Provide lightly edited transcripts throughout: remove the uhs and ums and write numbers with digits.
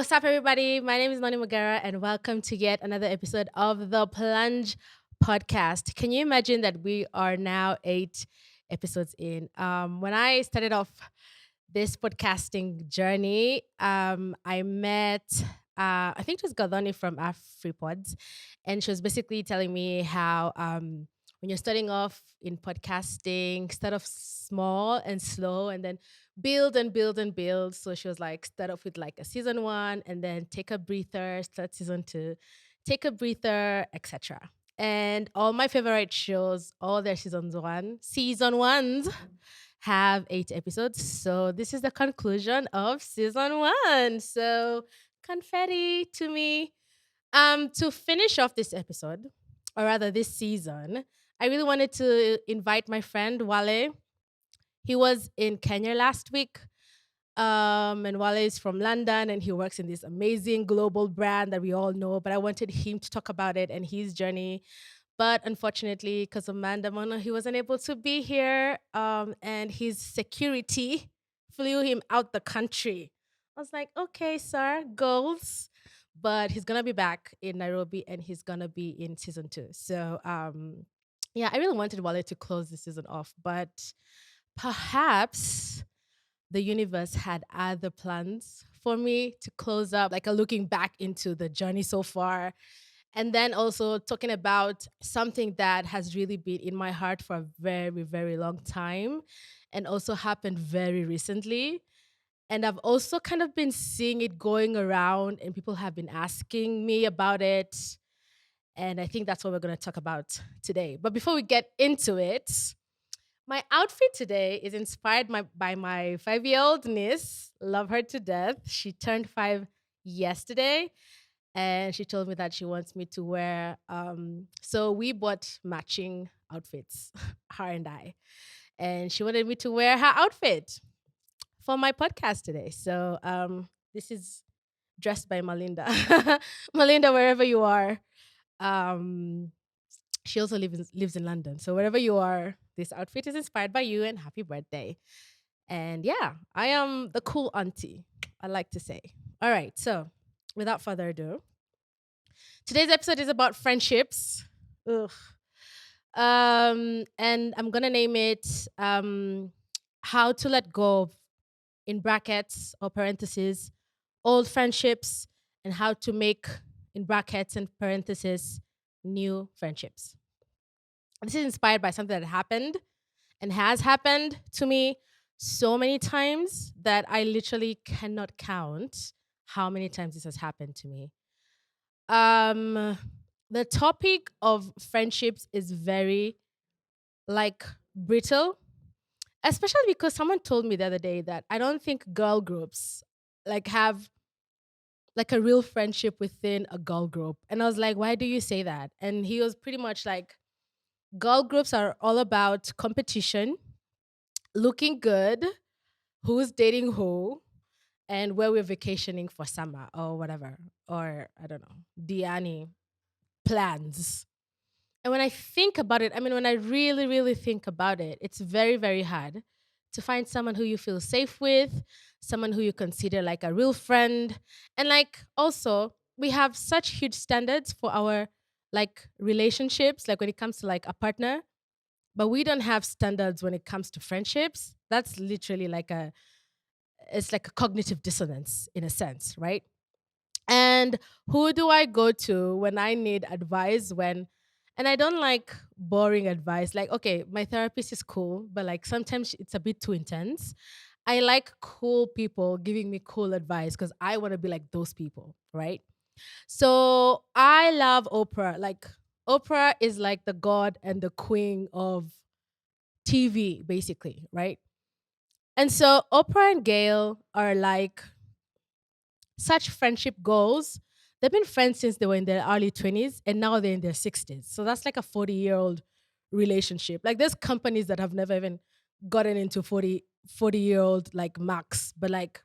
What's up, everybody? My name is Nani Magara, and welcome to yet another episode of the Plunge Podcast. Can you imagine that we are now 8 episodes in? When I started off this podcasting journey, I met, I think it was Gadoni from AfriPods, and she was basically telling me how when you're starting off in podcasting, start off small and slow, and then build and build and build. So she was like, start off with like a season one, and then take a breather, start season two, take a breather, etc. And all my favorite shows, all their season ones have 8 episodes. So this is the conclusion of season one. So confetti to me. To finish off this episode, or rather this season, I really wanted to invite my friend Wale. He was in Kenya last week. And Wale is from London and he works in this amazing global brand that we all know. But I wanted him to talk about it and his journey. But unfortunately, because of Mandamono, he wasn't able to be here. And his security flew him out the country. I was like, okay, sir, goals. But he's gonna be back in Nairobi and he's gonna be in season two. So yeah, I really wanted Wale to close the season off, but perhaps the universe had other plans for me to close up, like a looking back into the journey so far. And then also talking about something that has really been in my heart for a very, very long time and also happened very recently. And I've also kind of been seeing it going around, and people have been asking me about it. And I think that's what we're going to talk about today. But before we get into it, my outfit today is inspired by my 5-year-old niece. Love her to death. She turned 5 yesterday, and she told me that she wants me to wear. So we bought matching outfits, her and I, and she wanted me to wear her outfit for my podcast today. So this is dressed by Malinda. Malinda, wherever you are. Um, she also lives in London. So wherever you are, this outfit is inspired by you and happy birthday. And yeah, I am the cool auntie, I like to say. All right, so without further ado, today's episode is about friendships. Ugh. And I'm gonna name it How to Let Go of, in brackets or parentheses, old friendships, and how to make, in brackets and parentheses, new friendships. This is inspired by something that happened and has happened to me so many times that I literally cannot count how many times this has happened to me. Um, the topic of friendships is very like brittle, especially because someone told me the other day that I don't think girl groups like have like a real friendship within a girl group. And I was like, why do you say that? And he was pretty much like, girl groups are all about competition, looking good, who's dating who, and where we're vacationing for summer or whatever. Or I don't know, Diani plans. And when I think about it, I mean, when I really, really think about it, it's very, very hard to find someone who you feel safe with, someone who you consider like a real friend. And like also, we have such huge standards for our like relationships, like when it comes to like a partner, but we don't have standards when it comes to friendships. That's literally like it's like a cognitive dissonance in a sense, right? And who do I go to when I need advice and I don't like boring advice. Like, okay, my therapist is cool, but like sometimes it's a bit too intense. I like cool people giving me cool advice because I want to be like those people, right? So I love Oprah. Like Oprah is like the god and the queen of TV, basically, right? And so Oprah and Gail are like such friendship goals. They've been friends since they were in their early 20s and now they're in their 60s. So that's like a 40-year-old relationship. Like there's companies that have never even gotten into 40-year-old like max, but like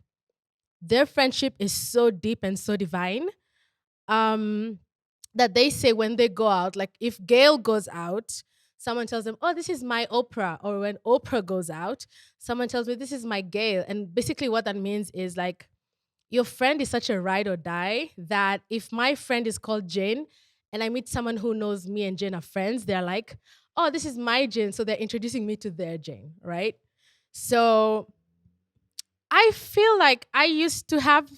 their friendship is so deep and so divine. Um that they say when they go out, like if Gail goes out, someone tells them, "Oh, this is my Oprah." Or when Oprah goes out, someone tells me, "This is my Gail." And basically what that means is like your friend is such a ride or die that if my friend is called Jane and I meet someone who knows me and Jane are friends, they're like, oh, this is my Jane. So they're introducing me to their Jane, right? So I feel like I used to have,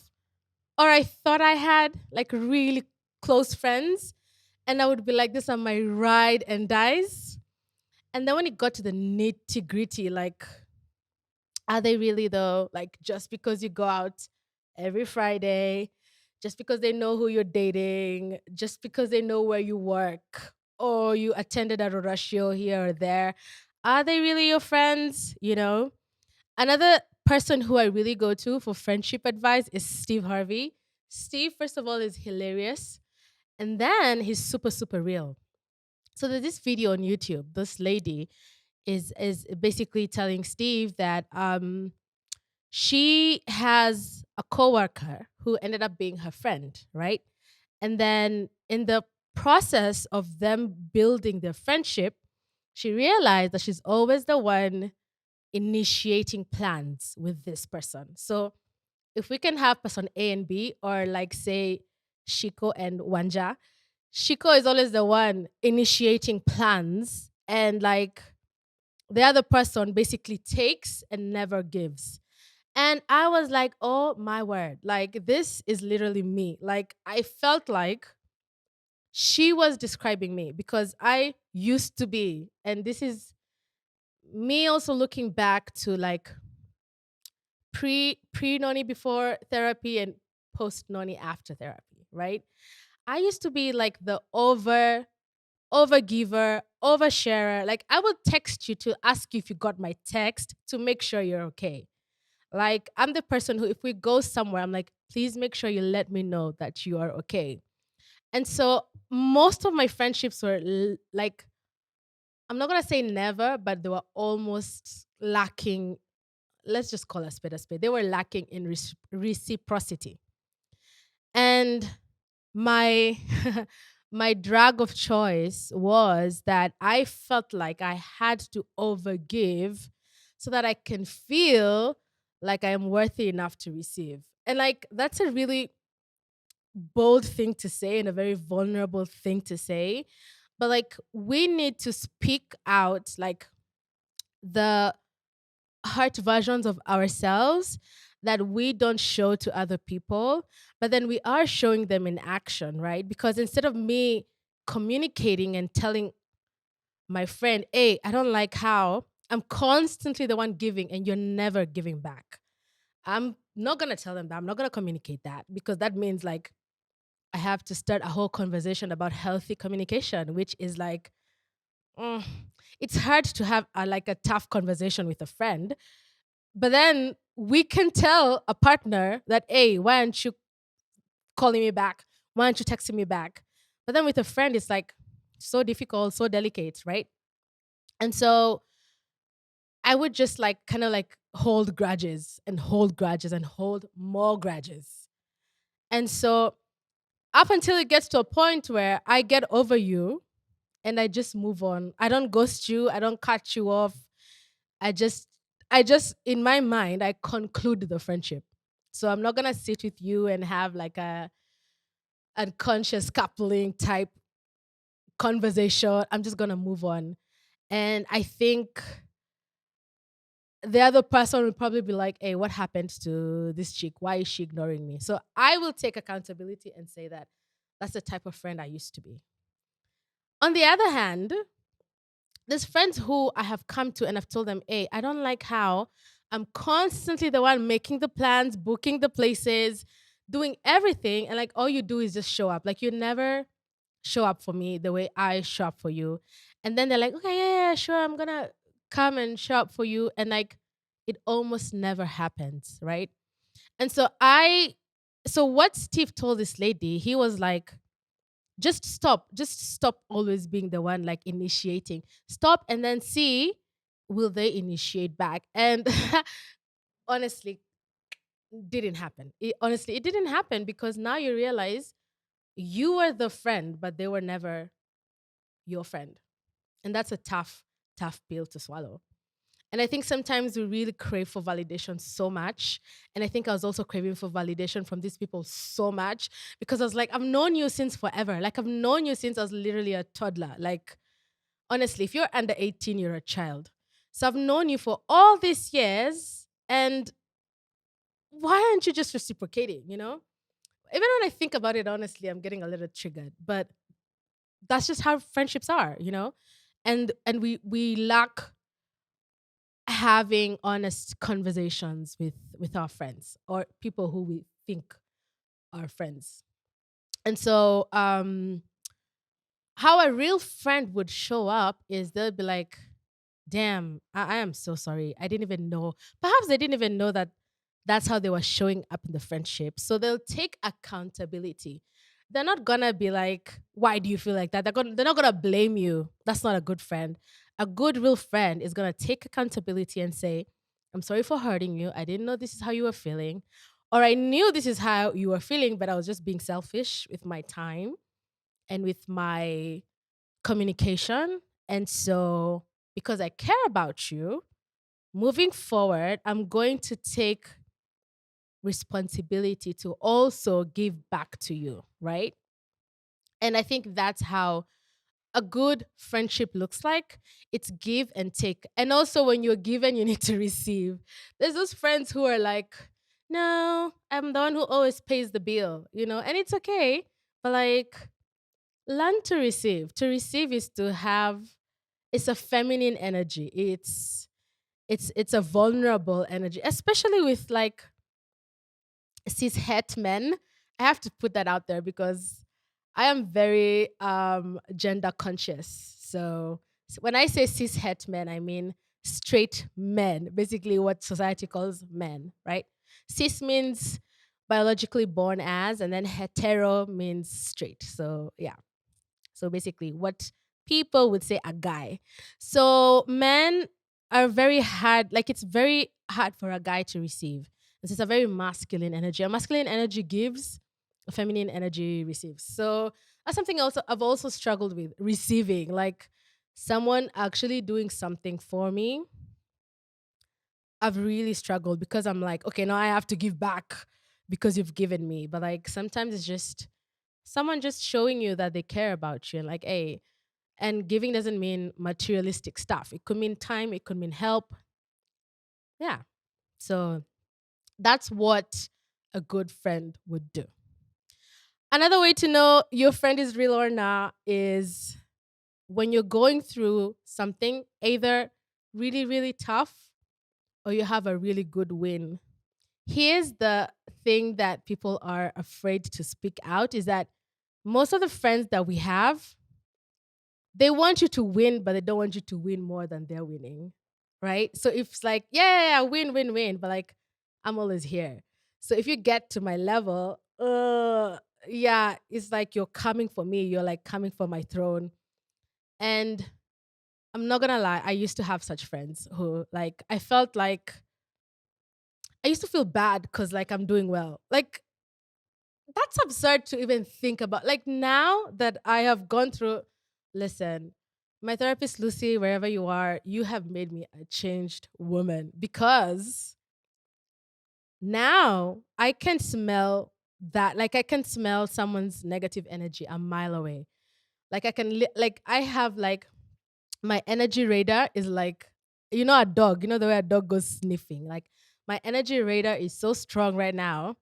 or I thought I had, like really close friends. And I would be like, these are my ride and dies. And then when it got to the nitty gritty, like, are they really though? Like, just because you go out every Friday, just because they know who you're dating, just because they know where you work, or you attended a ratio here or there, are they really your friends? Another person who I really go to for friendship advice is Steve Harvey. Steve, first of all, is hilarious, and then he's super, super real. So there's this video on YouTube. This lady is basically telling Steve that she has a coworker who ended up being her friend, right? And then in the process of them building their friendship, she realized that she's always the one initiating plans with this person. So if we can have person A and B, or like say Shiko and Wanja, Shiko is always the one initiating plans, and like the other person basically takes and never gives. And I was like, oh my word, like this is literally me. Like I felt like she was describing me because I used to be, and this is me also looking back to like pre noni before therapy and post noni after therapy, right? I used to be like the over giver, oversharer. Like I will text you to ask you if you got my text to make sure you're okay. Like I'm the person who if we go somewhere, I'm like, please make sure you let me know that you are okay. And so most of my friendships were like, I'm not gonna say never, but they were almost lacking. Let's just call a spade a spade. They were lacking in reciprocity. And my my drag of choice was that I felt like I had to overgive so that I can feel like I am worthy enough to receive. And like that's a really bold thing to say and a very vulnerable thing to say. But like we need to speak out like the hurt versions of ourselves that we don't show to other people, but then we are showing them in action, right? Because instead of me communicating and telling my friend, hey, I don't like how I'm constantly the one giving and you're never giving back. I'm not going to tell them that. I'm not going to communicate that because that means like I have to start a whole conversation about healthy communication, which is like, mm, it's hard to have like a tough conversation with a friend. But then we can tell a partner that, hey, why aren't you calling me back? Why aren't you texting me back? But then with a friend, it's like so difficult, so delicate, right? And so I would just like kind of like hold grudges and hold grudges and hold more grudges. And so up until it gets to a point where I get over you and I just move on. I don't ghost you, I don't cut you off. I just I just in my mind I conclude the friendship. So I'm not gonna sit with you and have like a unconscious coupling type conversation. I'm just gonna move on. And I think the other person will probably be like, hey, what happened to this chick? Why is she ignoring me? So I will take accountability and say that that's the type of friend I used to be. On the other hand, there's friends who I have come to and I've told them, hey, I don't like how I'm constantly the one making the plans, booking the places, doing everything. And like all you do is just show up. Like you never show up for me the way I show up for you. And then they're like, okay, yeah, yeah, sure, I'm gonna come and show up for you. And like it almost never happens, right? And so what Steve told this lady, he was like, just stop always being the one like initiating. Stop and then see will they initiate back. And honestly, didn't happen. Honestly, it didn't happen because now you realize you were the friend, but they were never your friend. And that's a tough pill to swallow. And I think sometimes we really crave for validation so much. And I think I was also craving for validation from these people so much because I was like, I've known you since forever. Like, I've known you since I was literally a toddler. Like, honestly, if you're under 18, you're a child. So I've known you for all these years. And why aren't you just reciprocating, you know? Even when I think about it, honestly, I'm getting a little triggered. But that's just how friendships are, you know? And we lack having honest conversations with our friends or people who we think are friends. And so how a real friend would show up is they'll be like, damn, I am so sorry. I didn't even know. Perhaps they didn't even know that that's how they were showing up in the friendship. So they'll take accountability. They're not gonna be like, why do you feel like that? They're not gonna blame you. That's not a good friend. A good real friend is gonna take accountability and say, I'm sorry for hurting you. I didn't know this is how you were feeling. Or I knew this is how you were feeling, but I was just being selfish with my time and with my communication. And so, because I care about you, moving forward, I'm going to take responsibility to also give back to you, right? And I think that's how a good friendship looks like. It's give and take. And also, when you're given, you need to receive. There's those friends who are like, no, I'm the one who always pays the bill, you know, and it's okay. But like, learn to receive. To receive is to have, it's a feminine energy. It's a vulnerable energy, especially with like cis het men. I have to put that out there because I am very gender conscious. So when I say cis het men, I mean straight men, basically what society calls men, right? Cis means biologically born as, and then hetero means straight. So yeah. So basically, what people would say a guy. So men are very hard, like it's very hard for a guy to receive. It's a very masculine energy. A masculine energy gives, a feminine energy receives. So that's something also I've also struggled with receiving, like someone actually doing something for me. I've really struggled because I'm like, okay, now I have to give back because you've given me. But like sometimes it's just someone just showing you that they care about you and like, hey, and giving doesn't mean materialistic stuff. It could mean time, it could mean help. Yeah. So that's what a good friend would do. Another way to know your friend is real or not is when you're going through something either really, really tough or you have a really good win. Here's the thing that people are afraid to speak out is that most of the friends that we have, they want you to win, but they don't want you to win more than they're winning. Right? So if it's like, yeah, win, win, win, but like I'm always here. So if you get to my level, yeah, it's like you're coming for me. You're like coming for my throne. And I'm not gonna lie, I used to have such friends who like I felt like I used to feel bad because like I'm doing well. Like that's absurd to even think about. Like now that I have gone through, listen, my therapist, Lucy, wherever you are, you have made me a changed woman because now I can smell that. Like I can smell someone's negative energy a mile away. Like like I have like my energy radar is like, you know, a dog, you know, the way a dog goes sniffing. Like my energy radar is so strong right now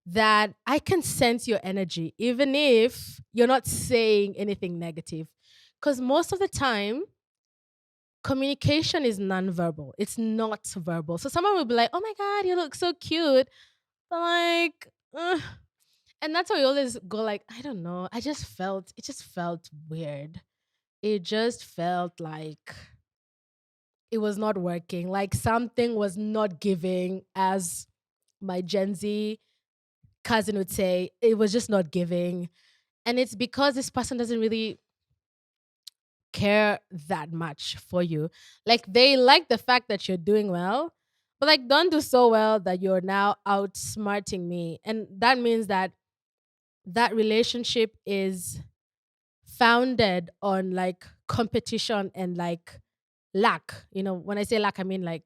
that I can sense your energy, even if you're not saying anything negative. Because most of the time, communication is nonverbal, it's not verbal. So someone will be like, oh my God, you look so cute. But like, ugh. And that's why we always go like, I don't know. It just felt weird. It just felt like it was not working. Like something was not giving, as my Gen Z cousin would say, it was just not giving. And it's because this person doesn't really care that much for you. Like they like the fact that you're doing well, but like don't do so well that you're now outsmarting me. And that means that that relationship is founded on like competition and like lack. When I say lack, I mean like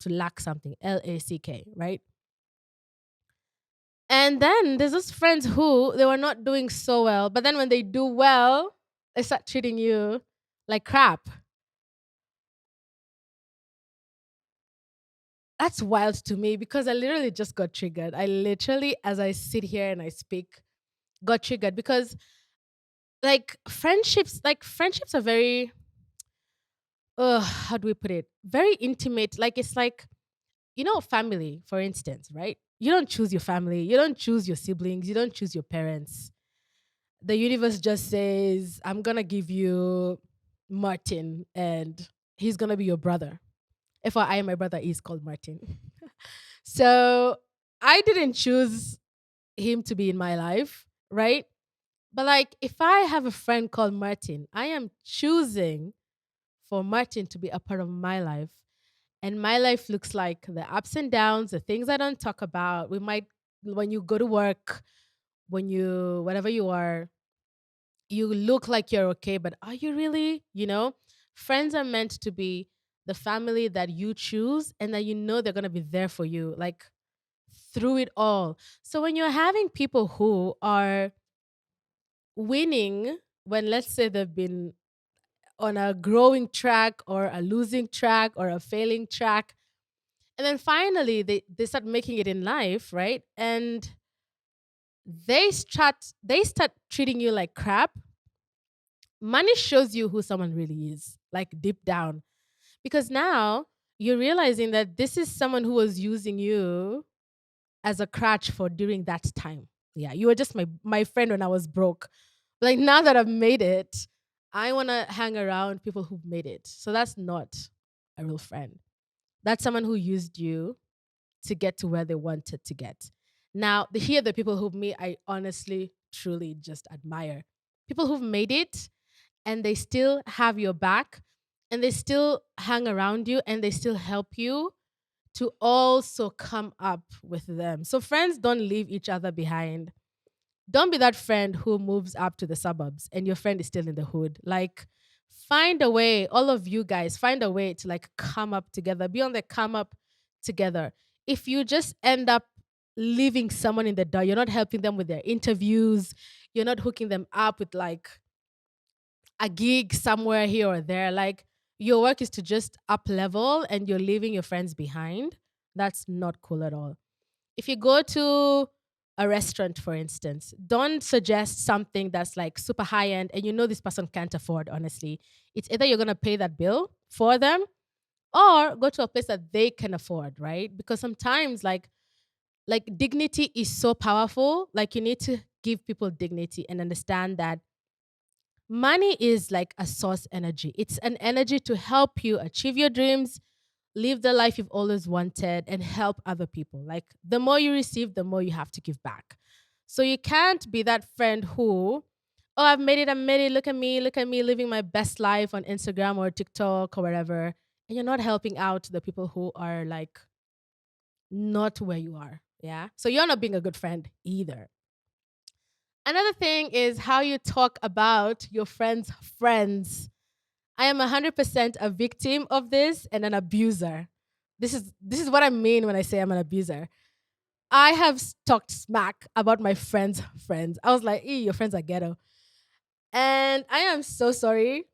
to lack something, LACK, right? And then there's those friends who they were not doing so well, but then when they do well, they start treating you like crap. That's wild to me because I literally just got triggered. I literally, as I sit here and I speak, got triggered because like friendships are very how do we put it? Very intimate. Like it's like family, for instance, right? You don't choose your family, you don't choose your siblings, you don't choose your parents. The universe just says, I'm gonna give you Martin and he's gonna be your brother. FYI, my brother is called Martin. So I didn't choose him to be in my life, right? But like if I have a friend called Martin, I am choosing for Martin to be a part of my life. And my life looks like the ups and downs, the things I don't talk about. We might, when you go to work, when you, whatever you are, you look like you're okay, but are you really? Friends are meant to be the family that you choose and that they're going to be there for you, like through it all. So when you're having people who are winning, when let's say they've been on a growing track or a losing track or a failing track, and then finally they start making it in life, right? And they start treating you like crap. Money shows you who someone really is, like deep down. Because now you're realizing that this is someone who was using you as a crutch for during that time. Yeah, you were just my friend when I was broke. Like now that I've made it, I want to hang around people who've made it. So that's not a real friend. That's someone who used you to get to where they wanted to get. Now, here are the people who me I honestly, truly just admire. People who've made it and they still have your back and they still hang around you and they still help you to also come up with them. So friends don't leave each other behind. Don't be that friend who moves up to the suburbs and your friend is still in the hood. Like find a way, all of you guys, find a way to like come up together, be on the come up together. If you just end up leaving someone in the dark, you're not helping them with their interviews, you're not hooking them up with like a gig somewhere here or there. Like your work is to just up level and you're leaving your friends behind. That's not cool at all. If you go to a restaurant, for instance, don't suggest something that's like super high end and this person can't afford, honestly. It's either you're going to pay that bill for them or go to a place that they can afford, right? Because sometimes like dignity is so powerful. Like you need to give people dignity and understand that money is like a source energy. It's an energy to help you achieve your dreams, live the life you've always wanted, and help other people. Like the more you receive, the more you have to give back. So you can't be that friend who, oh, I've made it, look at me living my best life on Instagram or TikTok or wherever. And you're not helping out the people who are like not where you are. Yeah. So you're not being a good friend either. Another thing is how you talk about your friends' friends. I am 100% a victim of this and an abuser. This is what I mean when I say I'm an abuser. I have talked smack about my friends' friends. I was like, your friends are ghetto. And I am so sorry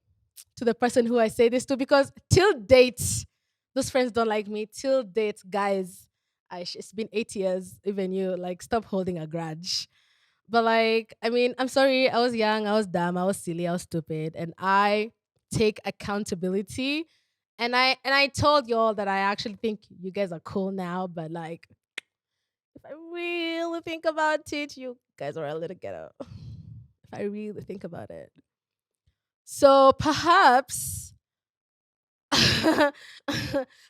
to the person who I say this to because till date, those friends don't like me. Till date, guys, it's been 8 years, even you, like, stop holding a grudge. But like, I mean, I'm sorry. I was young. I was dumb. I was silly. I was stupid, and I take accountability. And I told y'all that I actually think you guys are cool now. But like, if I really think about it, you guys are a little ghetto. If I really think about it, so perhaps,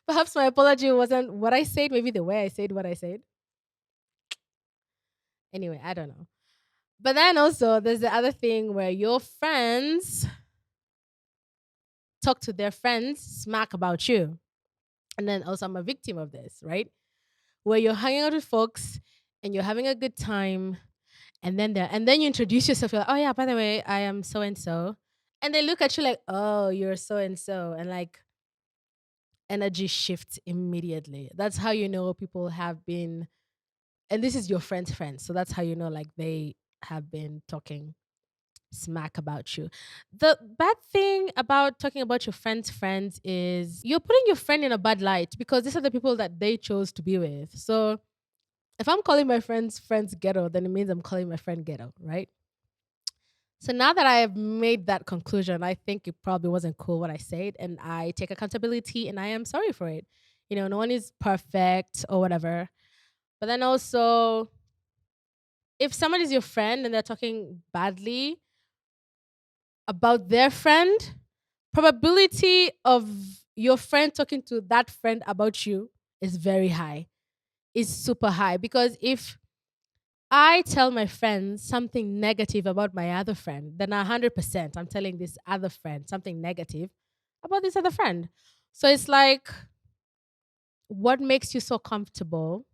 perhaps my apology wasn't what I said. Maybe the way I said what I said. Anyway, I don't know. But then also, there's the other thing where your friends talk to their friends smack about you. And then also I'm a victim of this, right? Where you're hanging out with folks and you're having a good time and then you introduce yourself, you're like, oh yeah, by the way, I am so and so. And they look at you like, oh, you're so and so. And like energy shifts immediately. That's how you know people have been, and this is your friend's friend. So that's how you know, like, they have been talking smack about you. The bad thing about talking about your friend's friends is you're putting your friend in a bad light because these are the people that they chose to be with. So if I'm calling my friend's friends ghetto, then it means I'm calling my friend ghetto, right? So now that I have made that conclusion, I think it probably wasn't cool what I said, and I take accountability and I am sorry for it. You know, no one is perfect or whatever. But then also, if someone is your friend and they're talking badly about their friend, probability of your friend talking to that friend about you is very high. Is super high because if I tell my friends something negative about my other friend, then 100% I'm telling this other friend something negative about this other friend. So it's like, what makes you so comfortable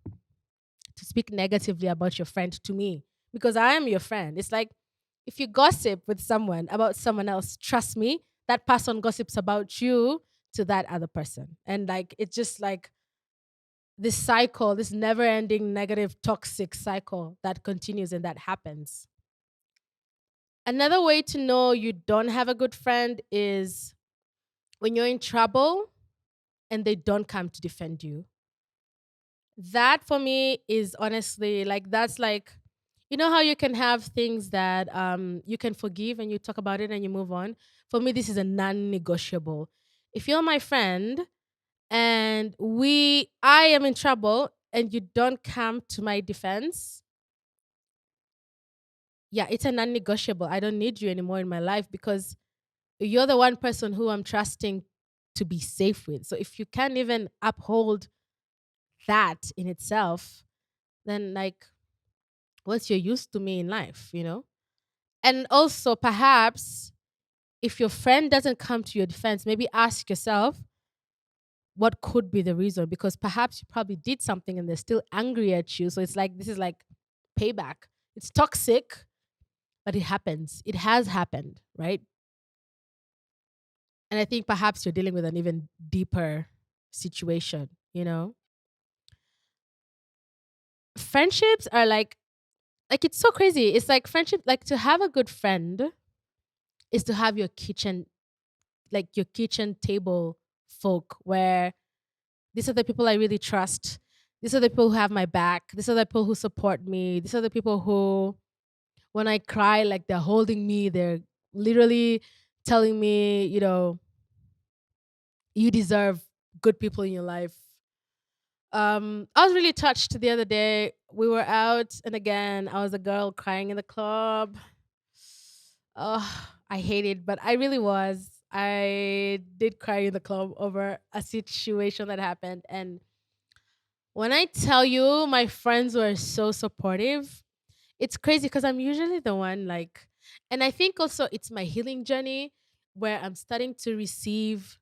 to speak negatively about your friend to me? Because I am your friend. It's like, if you gossip with someone about someone else, trust me, that person gossips about you to that other person. And like, it's just like this cycle, this never ending negative, toxic cycle that continues and that happens. Another way to know you don't have a good friend is when you're in trouble and they don't come to defend you. That for me is honestly like, that's like, you know how you can have things that you can forgive and you talk about it and you move on. For me, this is a non-negotiable. If you're my friend and I am in trouble and you don't come to my defense, yeah, it's a non-negotiable. I don't need you anymore in my life because you're the one person who I'm trusting to be safe with. So if you can't even uphold that in itself, then like, what's your use to me in life, you know? And also, perhaps if your friend doesn't come to your defense, maybe ask yourself what could be the reason, because perhaps you probably did something and they're still angry at you. So it's like, this is like payback. It's toxic, but it happens. It has happened, right? And I think perhaps you're dealing with an even deeper situation, you know? Friendships are like it's so crazy. It's like friendship, like to have a good friend is to have your kitchen, like your kitchen table folk where these are the people I really trust. These are the people who have my back. These are the people who support me. These are the people who, when I cry, like they're holding me. They're literally telling me, you know, you deserve good people in your life. I was really touched the other day. We were out, and again, I was a girl crying in the club. Oh, I hate it, but I really was. I did cry in the club over a situation that happened. And when I tell you, my friends were so supportive, it's crazy because I'm usually the one like, and I think also it's my healing journey where I'm starting to receive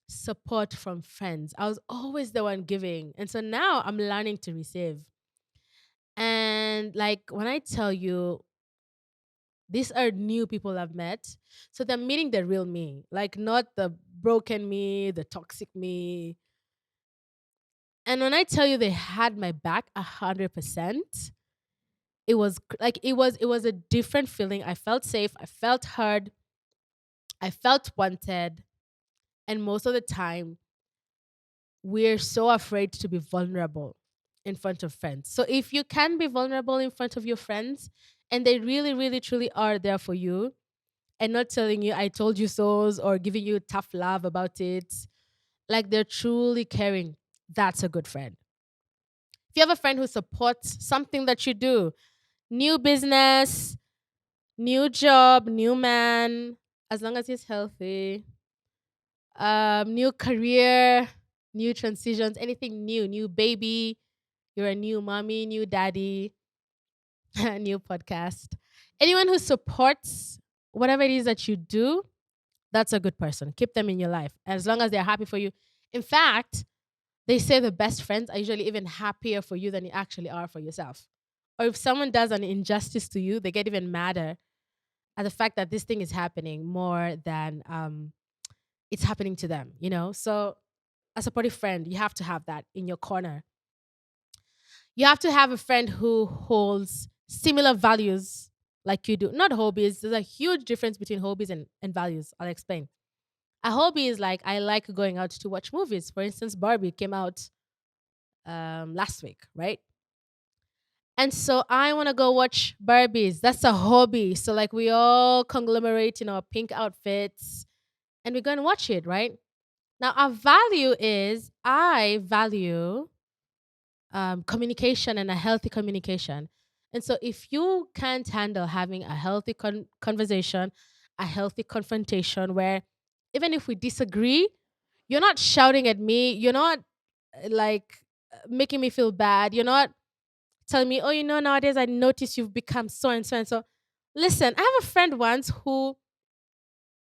support from friends. I was always the one giving. And so now I'm learning to receive. And like, when I tell you, these are new people I've met. So they're meeting the real me, like not the broken me, the toxic me. And when I tell you they had my back 100%, it was a different feeling. I felt safe, I felt heard, I felt wanted. And most of the time, we're so afraid to be vulnerable in front of friends. So if you can be vulnerable in front of your friends and they really, really, truly are there for you and not telling you, I told you so's, or giving you tough love about it, like they're truly caring, that's a good friend. If you have a friend who supports something that you do, new business, new job, new man, as long as he's healthy, new career, new transitions, anything new, new baby, you're a new mommy, new daddy, new podcast. Anyone who supports whatever it is that you do, that's a good person. Keep them in your life as long as they're happy for you. In fact, they say the best friends are usually even happier for you than you actually are for yourself. Or if someone does an injustice to you, they get even madder at the fact that this thing is happening more than it's happening to them, you know? So a supportive friend, you have to have that in your corner. You have to have a friend who holds similar values like you do. Not hobbies. There's a huge difference between hobbies and values. I'll explain. A hobby is like I like going out to watch movies. For instance, Barbie came out last week, right? And so I want to go watch Barbies. That's a hobby. So like we all conglomerate in our pink outfits and we go and watch it, right? Now our value is I value communication and a healthy communication. And so if you can't handle having a healthy conversation, a healthy confrontation where even if we disagree, you're not shouting at me, you're not making me feel bad, you're not telling me, oh, nowadays I notice you've become so and so and so. Listen, I have a friend once who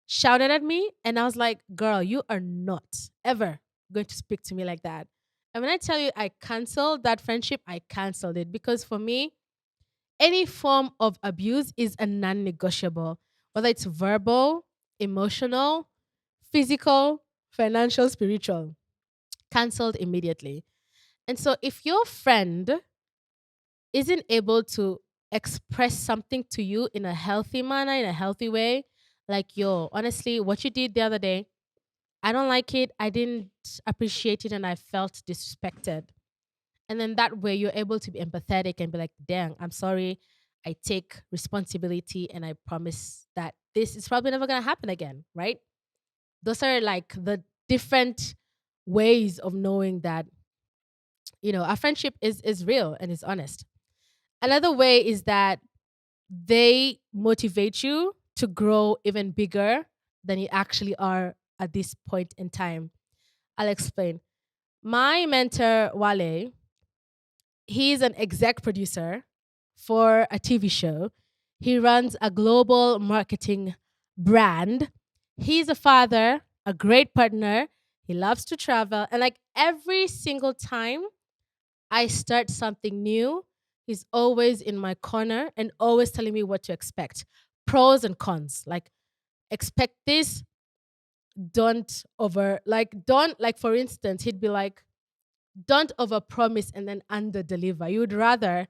shouted at me, and I was like, girl, you are not ever going to speak to me like that. And when I tell you I canceled that friendship, I canceled it because for me, any form of abuse is a non negotiable, whether it's verbal, emotional, physical, financial, spiritual, canceled immediately. And so if your friend isn't able to express something to you in a healthy manner, in a healthy way, like, yo, honestly, what you did the other day, I don't like it. I didn't appreciate it and I felt disrespected. And then that way you're able to be empathetic and be like, dang, I'm sorry. I take responsibility and I promise that this is probably never going to happen again, right? Those are like the different ways of knowing that, our friendship is real and is honest. Another way is that they motivate you to grow even bigger than you actually are at this point in time. I'll explain. My mentor, Wale, he's an exec producer for a TV show. He runs a global marketing brand. He's a father, a great partner. He loves to travel. And like every single time I start something new, he's always in my corner and always telling me what to expect. Pros and cons. Like, expect this, don't, like, for instance, he'd be like, don't over promise and then under deliver. You would rather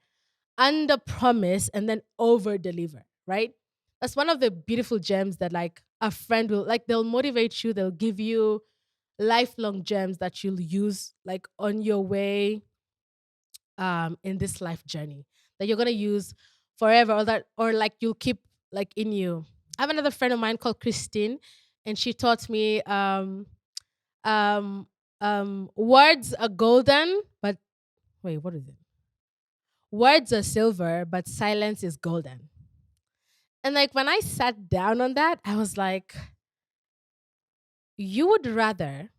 under promise and then over deliver, right? That's one of the beautiful gems that like a friend will like, they'll motivate you, they'll give you lifelong gems that you'll use like on your way in this life journey that you're gonna use forever, or like you'll keep like in you. I have another friend of mine called Christine, and she taught me um words are golden, but wait, what is it? Words are silver, but silence is golden. And like when I sat down on that, I was like, you would rather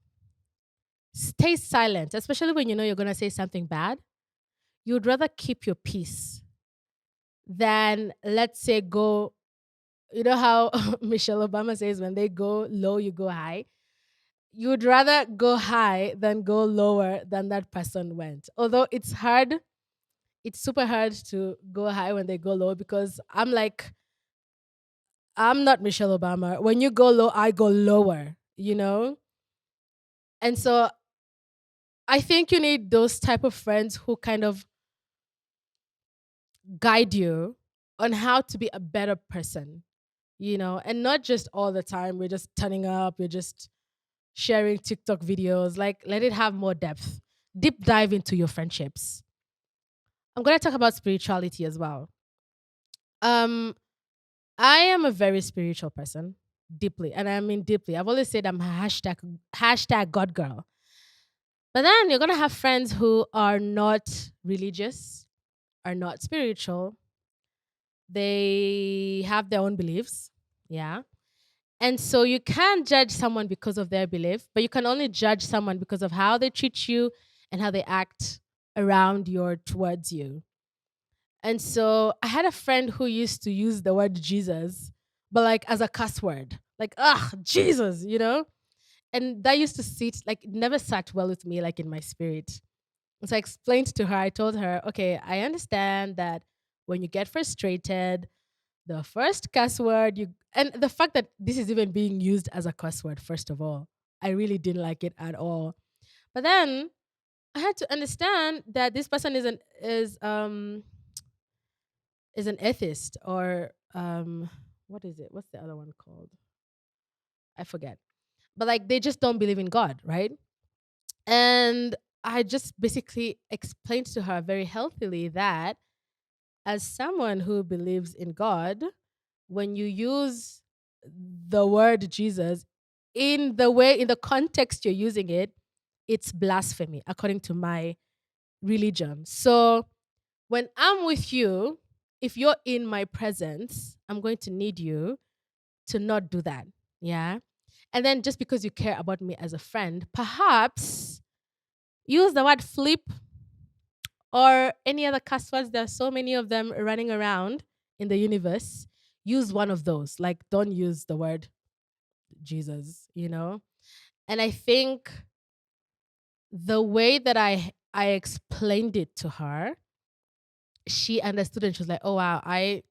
stay silent, especially when you know you're gonna say something bad. You would rather keep your peace than, let's say, go. You know how Michelle Obama says, when they go low, you go high. You would rather go high than go lower than that person went. Although it's super hard to go high when they go low because I'm like, I'm not Michelle Obama. When you go low, I go lower. And so I think you need those type of friends who kind of guide you on how to be a better person, and not just all the time. We're just turning up, we're just sharing TikTok videos. Like, let it have more depth. Deep dive into your friendships. I'm going to talk about spirituality as well. Um, I am a very spiritual person, deeply, and I mean deeply. I've always said I'm a hashtag God girl. But then you're gonna have friends who are not religious, are not spiritual. They have their own beliefs, yeah. And so you can't judge someone because of their belief, but you can only judge someone because of how they treat you and how they act around you or towards you. And so I had a friend who used to use the word Jesus, but like as a cuss word. Like, Jesus. And that used to sit, like, it never sat well with me, like in my spirit. And so I explained to her, I told her, okay, I understand that when you get frustrated, the first cuss word and the fact that this is even being used as a cuss word, first of all, I really didn't like it at all. But then I had to understand that this person is an atheist, or what is it? What's the other one called? I forget. But like they just don't believe in God, right? And I just basically explained to her very healthily that as someone who believes in God, when you use the word Jesus in the way, in the context you're using it, it's blasphemy according to my religion. So when I'm with you, if you're in my presence, I'm going to need you to not do that. Yeah. And then just because you care about me as a friend, perhaps use the word flip or any other cuss words. There are so many of them running around in the universe. Use one of those. Like, don't use the word Jesus, you know? And I think the way that I explained it to her, she understood and she was like, "Oh wow, I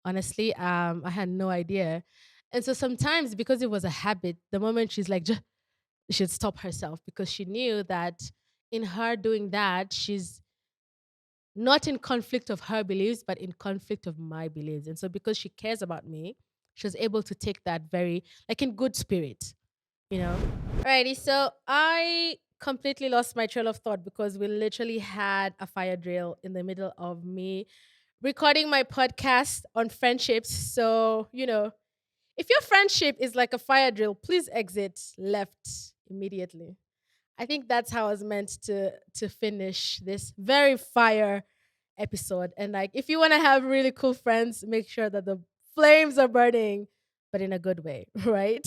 honestly I had no idea." And so sometimes because it was a habit, the moment she's like she'd stop herself because she knew that in her doing that, she's not in conflict of her beliefs, but in conflict of my beliefs. And so because she cares about me, she was able to take that very, like, in good spirit, you know? Alrighty, so I completely lost my trail of thought because we literally had a fire drill in the middle of me recording my podcast on friendships. So, if your friendship is like a fire drill, please exit left immediately. I think that's how I was meant to finish this very fire episode. And like, if you want to have really cool friends, make sure that the flames are burning, but in a good way, right?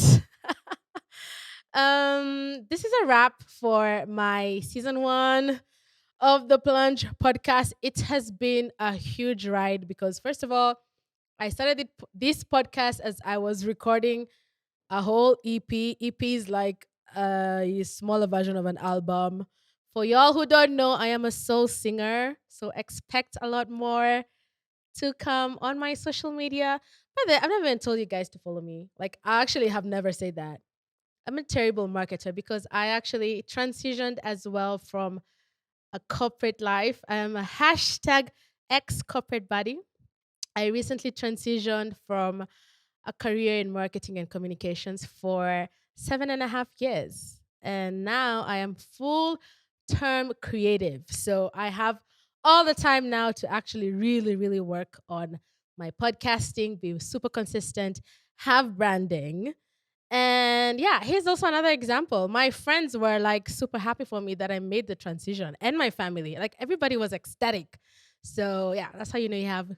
This is a wrap for my season 1 of the Plunge podcast. It has been a huge ride because first of all, I started this podcast as I was recording a whole EP. EP is like a smaller version of an album. For y'all who don't know, I am a soul singer, so expect a lot more to come on my social media. By the way, I've never even told you guys to follow me. Like, I actually have never said that. I'm a terrible marketer because I actually transitioned as well from a corporate life. I am a hashtag ex corporate body. I recently transitioned from a career in marketing and communications for 7.5 years. And now I am full term creative. So I have all the time now to actually really, really work on my podcasting, be super consistent, have branding. And yeah, here's also another example. My friends were like super happy for me that I made the transition, and my family. Like, everybody was ecstatic. So yeah, that's how you know you have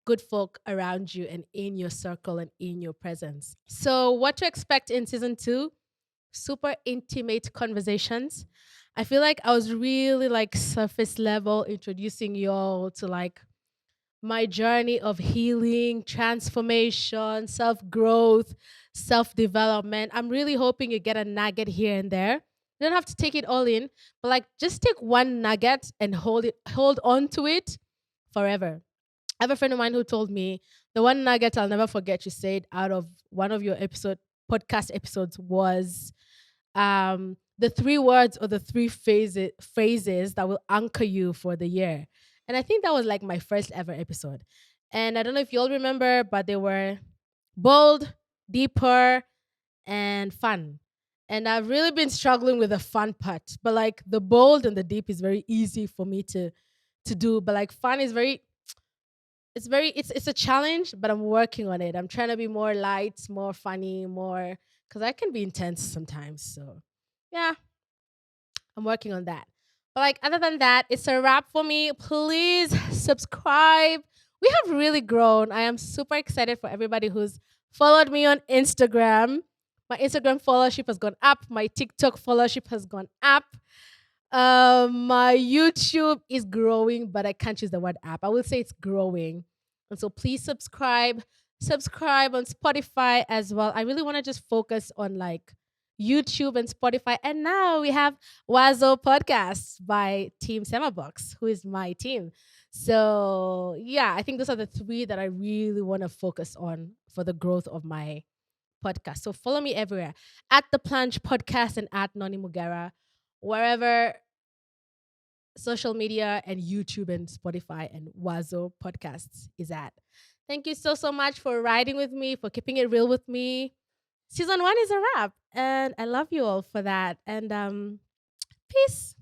good folk around you and in your circle and in your presence. So, what to expect in season 2? Super intimate conversations. I feel like I was really like surface level introducing y'all to like my journey of healing, transformation, self growth, self development. I'm really hoping you get a nugget here and there. You don't have to take it all in, but like just take one nugget and hold on to it forever. I have a friend of mine who told me the one nugget I'll never forget you said out of one of your podcast episodes was the three words or the three phrases that will anchor you for the year. And I think that was like my first ever episode. And I don't know if you all remember, but they were bold, deeper, and fun. And I've really been struggling with the fun part. But like the bold and the deep is very easy for me to do. But like fun is it's a challenge, but I'm working on it. I'm trying to be more light, more funny, more because I can be intense sometimes. So yeah, I'm working on that. But like other than that, it's a wrap for me. Please subscribe. We have really grown. I am super excited for everybody who's followed me on Instagram. My Instagram followership has gone up. My TikTok followership has gone up. My YouTube is growing, but I can't use the word app. I will say it's growing. And so please subscribe. Subscribe on Spotify as well. I really want to just focus on like YouTube and Spotify. And now we have Wazo Podcasts by Team Semabox, who is my team. So yeah, I think those are the three that I really want to focus on for the growth of my podcast. So follow me everywhere at the Plunge Podcast and at Noni Mugera wherever social media and YouTube and Spotify and Wazo podcasts is at. Thank you so, so much for riding with me, for keeping it real with me. Season 1 is a wrap, and I love you all for that. And peace.